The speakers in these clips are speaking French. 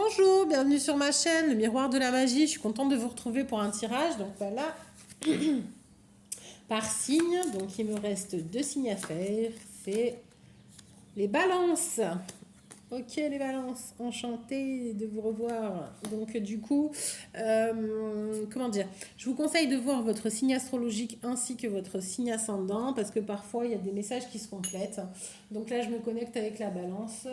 Bonjour, bienvenue sur ma chaîne, le miroir de la magie. Je suis contente de vous retrouver pour un tirage. Donc voilà, par signe. Donc il me reste 2 signes à faire. C'est les balances. Ok les balances, enchantée de vous revoir. Donc du coup, comment dire, je vous conseille de voir votre signe astrologique ainsi que votre signe ascendant parce que parfois il y a des messages qui se complètent. Donc là je me connecte avec la balance.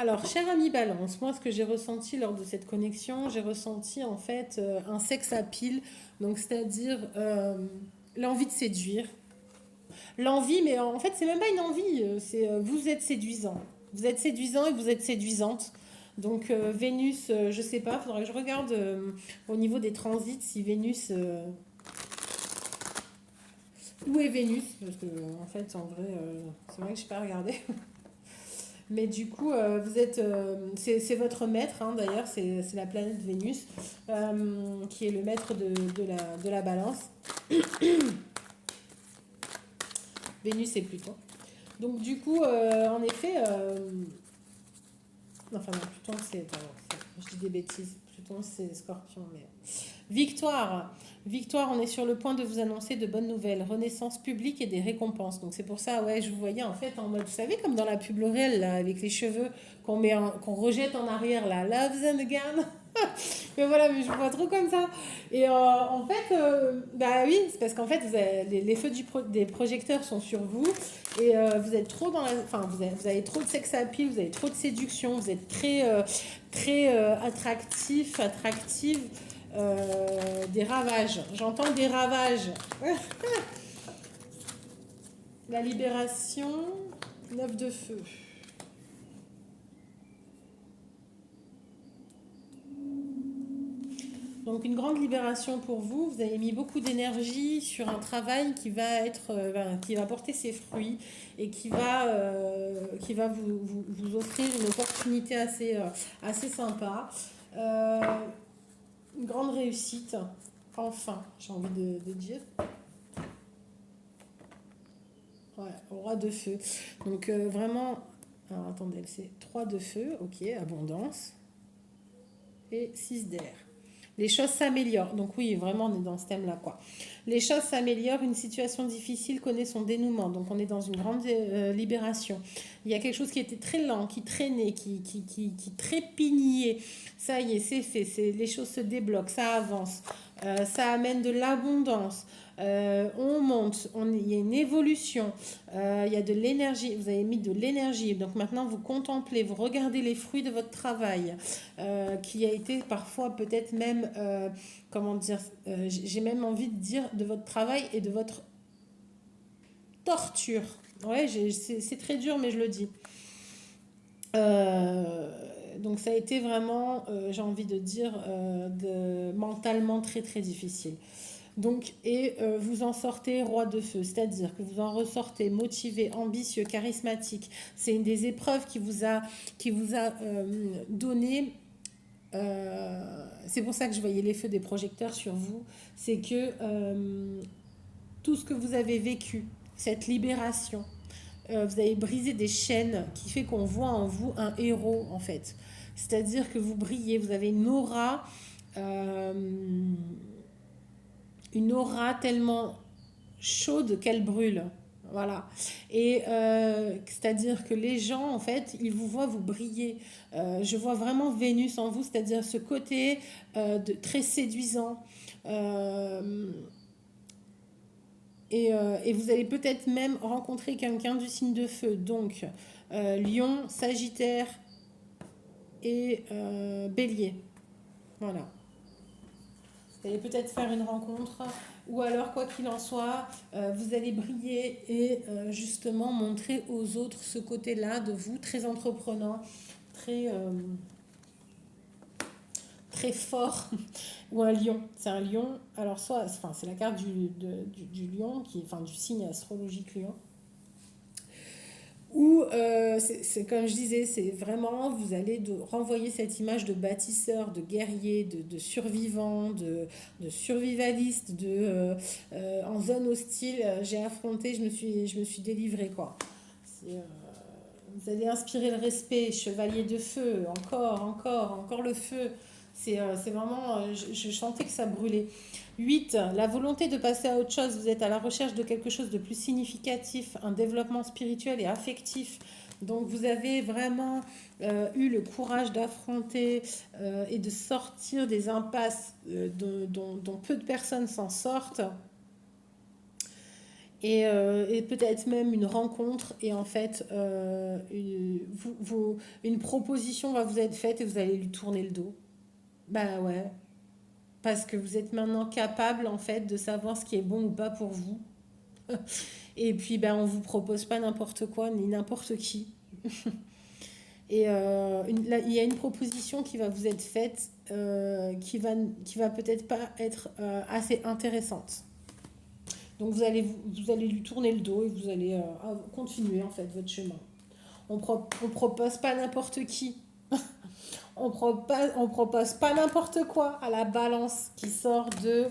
Alors, cher ami Balance, moi, ce que j'ai ressenti lors de cette connexion, j'ai ressenti en fait un sex appeal, donc c'est-à-dire l'envie de séduire. L'envie, mais en fait, c'est même pas une envie, c'est vous êtes séduisant. Vous êtes séduisant et vous êtes séduisante. Donc, Vénus, je sais pas, faudrait que je regarde au niveau des transits si Vénus. Où est Vénus? Parce que, en fait, en vrai, c'est vrai que je n'ai pas regardé. Mais du coup, vous êtes, c'est votre maître, hein, d'ailleurs, c'est la planète Vénus, qui est le maître de la balance. Vénus et Pluton. Donc du coup, en effet, enfin non, Pluton c'est, pardon, je dis des bêtises, Pluton c'est Scorpion, mais Victoire. Victoire, on est sur le point de vous annoncer de bonnes nouvelles, renaissance publique et des récompenses. Donc c'est pour ça, ouais, je vous voyais en fait en mode, vous savez, comme dans la pub L'Oréal, là, avec les cheveux qu'on rejette en arrière, là, Love them again. Mais voilà, mais je vous vois trop comme ça. Et en fait, bah oui, c'est parce qu'en fait, les feux des projecteurs sont sur vous et vous êtes trop dans la. Enfin, vous avez trop de sex appeal, vous avez trop de séduction, vous êtes très attractif, attractive. Des ravages. J'entends des ravages. La libération, 9 de feu. Donc une grande libération pour vous. Vous avez mis beaucoup d'énergie sur un travail qui va être, qui va porter ses fruits et qui va vous offrir une opportunité assez sympa. Euh, une grande réussite. Enfin, j'ai envie de dire. Ouais, roi de feu. Donc vraiment, alors attendez, c'est 3 de feu, ok, abondance, et 6 d'air. Les choses s'améliorent. Donc oui, vraiment, on est dans ce thème-là, quoi. Les choses s'améliorent, une situation difficile connaît son dénouement. Donc on est dans une grande libération. Il y a quelque chose qui était très lent, qui traînait, qui trépignait. Ça y est, c'est fait. Les choses se débloquent, ça avance. Ça amène de l'abondance. On monte, il y a une évolution, il y a de l'énergie, vous avez mis de l'énergie, donc maintenant vous contemplez, vous regardez les fruits de votre travail, qui a été parfois peut-être même, comment dire, j'ai même envie de dire de votre travail et de votre torture. Ouais, c'est très dur, mais je le dis. Donc ça a été vraiment, j'ai envie de dire, mentalement très très difficile. Donc, et vous en sortez roi de feu, c'est-à-dire que vous en ressortez motivé, ambitieux, charismatique. C'est une des épreuves qui vous a donné. C'est pour ça que je voyais les feux des projecteurs sur vous. C'est que tout ce que vous avez vécu, cette libération, vous avez brisé des chaînes qui fait qu'on voit en vous un héros en fait. C'est-à-dire que vous brillez, vous avez euh, une aura tellement chaude qu'elle brûle. Voilà. Et c'est-à-dire que les gens, en fait, ils vous voient vous briller. Je vois vraiment Vénus en vous, c'est-à-dire ce côté très séduisant. Euh, et vous allez peut-être même rencontrer quelqu'un du signe de feu. Donc, Lion, Sagittaire et Bélier. Voilà. Vous allez peut-être faire une rencontre, ou alors, quoi qu'il en soit, vous allez briller et justement montrer aux autres ce côté-là de vous, très entreprenant, très, très fort, ou un lion. C'est un lion, alors soit, enfin, c'est la carte du lion, enfin, du signe astrologique lion. Ou c'est comme je disais, c'est vraiment, vous allez renvoyer cette image de bâtisseur, de guerrier, de survivant, de survivaliste, en zone hostile, j'ai affronté, je me suis délivré, quoi. Vous allez inspirer le respect, chevalier de feu, encore le feu. C'est vraiment, je sentais que ça brûlait. 8, la volonté de passer à autre chose. Vous êtes à la recherche de quelque chose de plus significatif, un développement spirituel et affectif. Donc vous avez vraiment eu le courage d'affronter et de sortir des impasses dont peu de personnes s'en sortent. Et peut-être même une rencontre et en fait une proposition va vous être faite et vous allez lui tourner le dos. Bah ouais, parce que vous êtes maintenant capable en fait de savoir ce qui est bon ou pas pour vous. Et puis ben on vous propose pas n'importe quoi ni n'importe qui. Et là, il y a une proposition qui va vous être faite qui va peut-être pas être assez intéressante. Donc vous allez lui tourner le dos et vous allez continuer en fait votre chemin. On propose pas n'importe qui. On propose pas n'importe quoi à la balance qui sort de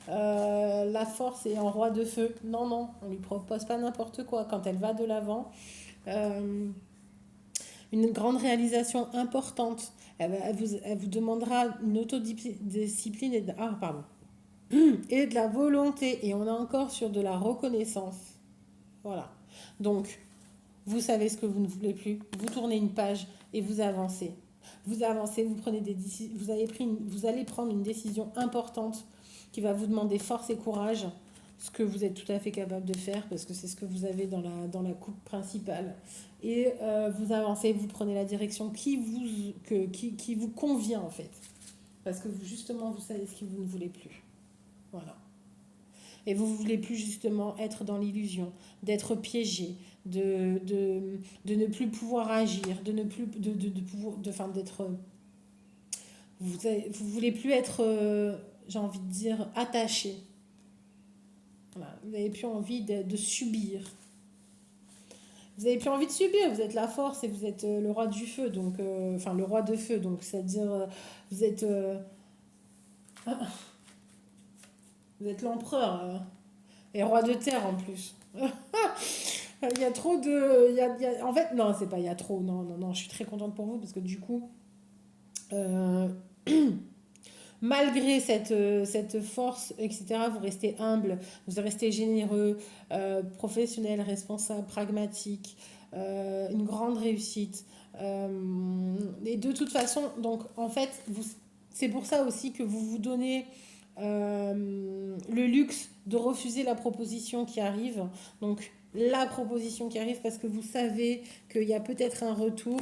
la force et en roi de feu. Non, non, on lui propose pas n'importe quoi. Quand elle va de l'avant, euh, une grande réalisation importante, elle vous demandera une autodiscipline et de la volonté. Et on est encore sur de la reconnaissance. Voilà. Donc, vous savez ce que vous ne voulez plus. Vous tournez une page et vous avancez. Vous avancez, vous prenez vous allez prendre une décision importante qui va vous demander force et courage, ce que vous êtes tout à fait capable de faire parce que c'est ce que vous avez dans la coupe principale. Et vous avancez, vous prenez la direction qui vous convient en fait. Parce que justement, vous savez ce que vous ne voulez plus. Voilà. Et vous ne voulez plus justement être dans l'illusion, d'être piégé, de ne plus pouvoir agir, de ne plus de pouvoir enfin d'être vous voulez plus être j'ai envie de dire attaché. Voilà. Vous n'avez plus envie de subir. Vous n'avez plus envie de subir, vous êtes la force et vous êtes le roi du feu, donc enfin le roi de feu, donc c'est-à-dire vous êtes l'empereur et roi de terre en plus. Il y a trop de. En fait, non, c'est pas il y a trop. Non, non, non, je suis très contente pour vous parce que du coup, euh, malgré cette force, etc., vous restez humble, vous restez généreux, professionnel, responsable, pragmatique, une grande réussite. Et de toute façon, donc en fait, c'est pour ça aussi que vous vous donnez le luxe de refuser la proposition qui arrive. Donc la proposition qui arrive parce que vous savez qu'il y a peut-être un retour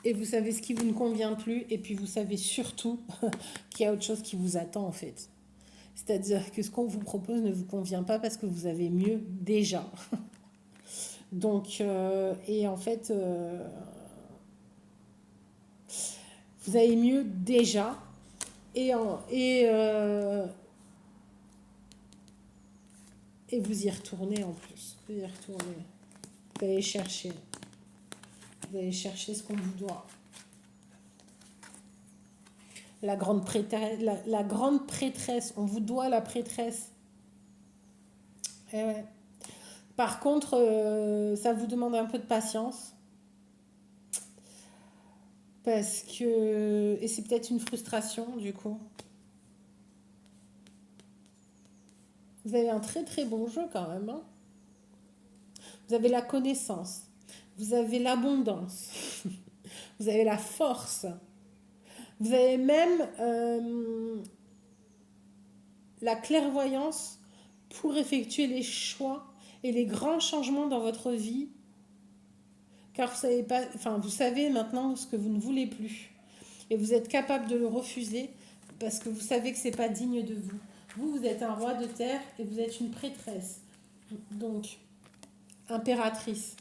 et vous savez ce qui vous ne convient plus et puis vous savez surtout qu'il y a autre chose qui vous attend en fait. C'est-à-dire que ce qu'on vous propose ne vous convient pas parce que vous avez mieux déjà. Donc, et en fait, vous avez mieux déjà et vous y retournez en plus. Vous y retournez. Vous allez chercher. Vous allez chercher ce qu'on vous doit. La grande prêtresse, on vous doit la prêtresse. Eh ouais. Par contre, ça vous demande un peu de patience. Parce que. Et c'est peut-être une frustration du coup. Vous avez un très très bon jeu quand même. Hein. Vous avez la connaissance. Vous avez l'abondance. Vous avez la force. Vous avez même la clairvoyance pour effectuer les choix et les grands changements dans votre vie. Car vous savez pas, enfin, vous savez maintenant ce que vous ne voulez plus. Et vous êtes capable de le refuser parce que vous savez que ce n'est pas digne de vous. Vous êtes un roi de terre et vous êtes une prêtresse. Donc, impératrice.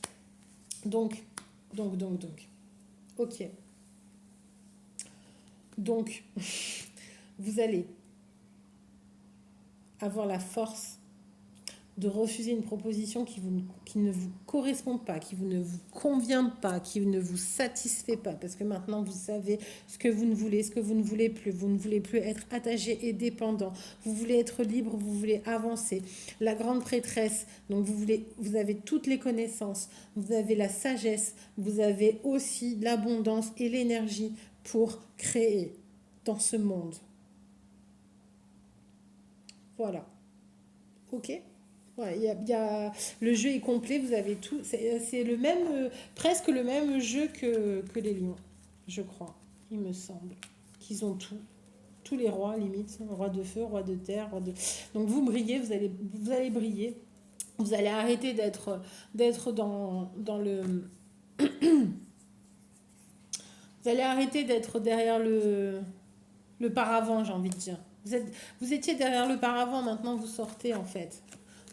Donc. Ok. Donc, vous allez avoir la force de refuser une proposition qui ne vous correspond pas, qui ne vous convient pas, qui ne vous satisfait pas, parce que maintenant vous savez ce que vous ne voulez, ce que vous ne voulez plus. Vous ne voulez plus être attaché et dépendant. Vous voulez être libre, vous voulez avancer. La grande prêtresse, donc vous avez toutes les connaissances, vous avez la sagesse, vous avez aussi l'abondance et l'énergie pour créer dans ce monde. Voilà. Ok? Ouais, le jeu est complet, vous avez tout. C'est le même, presque le même jeu que les lions, je crois, il me semble. Qu'ils ont tout. Tous les rois, limite. Roi de feu, roi de terre, roi de... Donc vous brillez, vous allez briller. Vous allez arrêter d'être dans le... Vous allez arrêter d'être derrière le paravent, j'ai envie de dire. Vous étiez derrière le paravent, maintenant vous sortez en fait.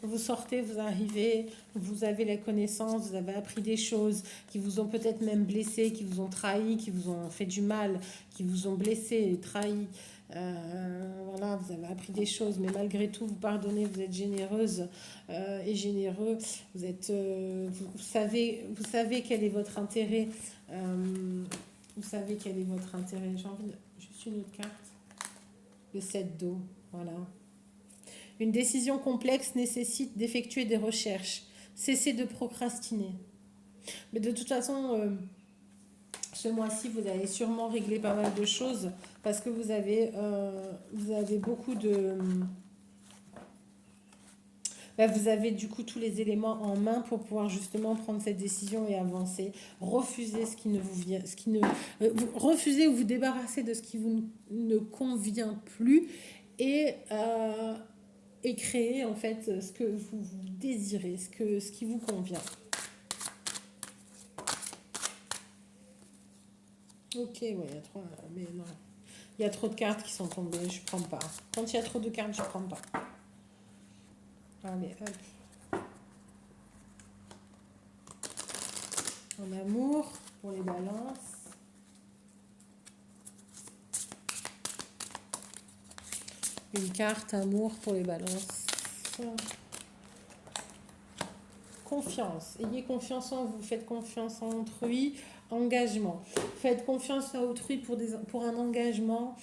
Vous sortez, vous arrivez, vous avez la connaissance, vous avez appris des choses qui vous ont peut-être même blessé, qui vous ont trahi, qui vous ont fait du mal, qui vous ont blessé et trahi. Voilà, vous avez appris des choses, mais malgré tout, vous pardonnez, vous êtes généreuse et généreux. Vous savez quel est votre intérêt. Vous savez quel est votre intérêt. J'ai envie de... Juste une autre carte. Le 7 d'eau, voilà. Une décision complexe nécessite d'effectuer des recherches. Cessez de procrastiner. Mais de toute façon, ce mois-ci, vous allez sûrement régler pas mal de choses parce que vous avez beaucoup de... Vous avez du coup tous les éléments en main pour pouvoir justement prendre cette décision et avancer. Refusez ce qui ne vous vient, refusez ou vous débarrasser de ce qui vous ne convient plus et, et créer en fait ce que vous désirez, ce qui vous convient. Ok, ouais, il y a trop, mais non. Il y a trop de cartes qui sont tombées, je prends pas. Quand il y a trop de cartes, je prends pas. Allez, hop. En amour, pour les balances. Une carte amour pour les balances. Confiance. Ayez confiance en vous. Faites confiance en autrui. Engagement. Faites confiance à autrui pour un engagement.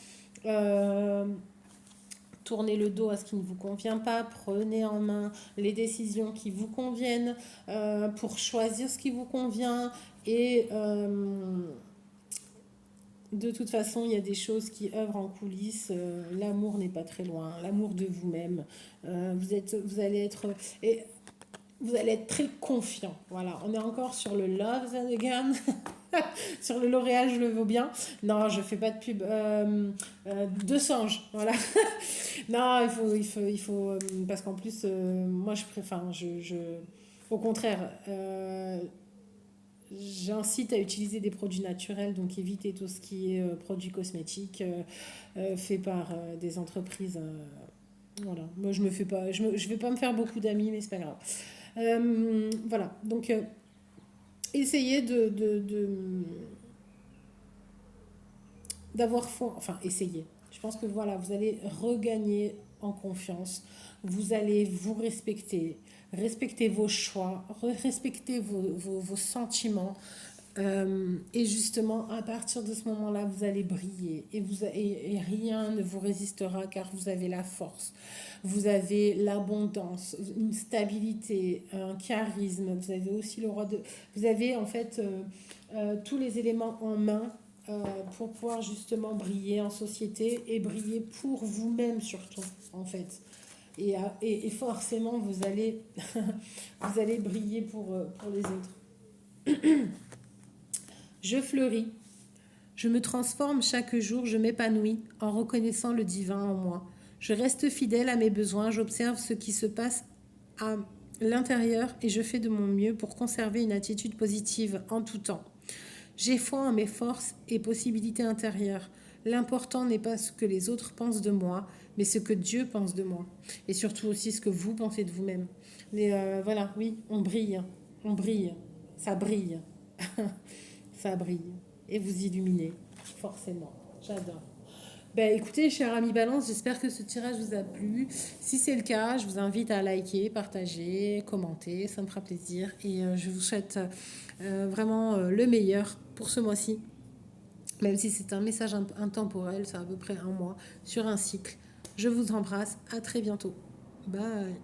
Tournez le dos à ce qui ne vous convient pas. Prenez en main les décisions qui vous conviennent pour choisir ce qui vous convient. Et de toute façon, il y a des choses qui œuvrent en coulisses. L'amour n'est pas très loin. L'amour de vous-même. Vous allez être... Et vous allez être très confiant. Voilà, on est encore sur le Love and Again. Sur le L'Oréal, je le veux bien. Non, je fais pas de pub. De singe, voilà. Non, il faut parce qu'en plus, moi, je préfère, au contraire, j'incite à utiliser des produits naturels, donc éviter tout ce qui est produits cosmétiques faits par des entreprises. Voilà, moi je me fais pas, je vais pas me faire beaucoup d'amis, mais c'est pas grave. Voilà, donc essayez d'avoir foi, enfin essayez. Je pense que voilà, vous allez regagner en confiance, vous allez vous respecter, respecter vos choix, respecter vos sentiments. Et justement, à partir de ce moment-là, vous allez briller et rien ne vous résistera car vous avez la force, vous avez l'abondance, une stabilité, un charisme, vous avez aussi le roi de... Vous avez en fait tous les éléments en main pour pouvoir justement briller en société et briller pour vous-même surtout en fait. Et forcément, vous allez briller pour les autres. Je fleuris, je me transforme chaque jour, je m'épanouis en reconnaissant le divin en moi. Je reste fidèle à mes besoins, j'observe ce qui se passe à l'intérieur et je fais de mon mieux pour conserver une attitude positive en tout temps. J'ai foi en mes forces et possibilités intérieures. L'important n'est pas ce que les autres pensent de moi, mais ce que Dieu pense de moi. Et surtout aussi ce que vous pensez de vous-même. Mais voilà, oui, on brille. On brille. Ça brille. Ça brille. Et vous illuminez, forcément. J'adore. Ben, écoutez, cher ami Balance, j'espère que ce tirage vous a plu. Si c'est le cas, je vous invite à liker, partager, commenter, ça me fera plaisir. Et je vous souhaite vraiment le meilleur pour ce mois-ci, même si c'est un message intemporel, c'est à peu près un mois sur un cycle. Je vous embrasse, à très bientôt. Bye.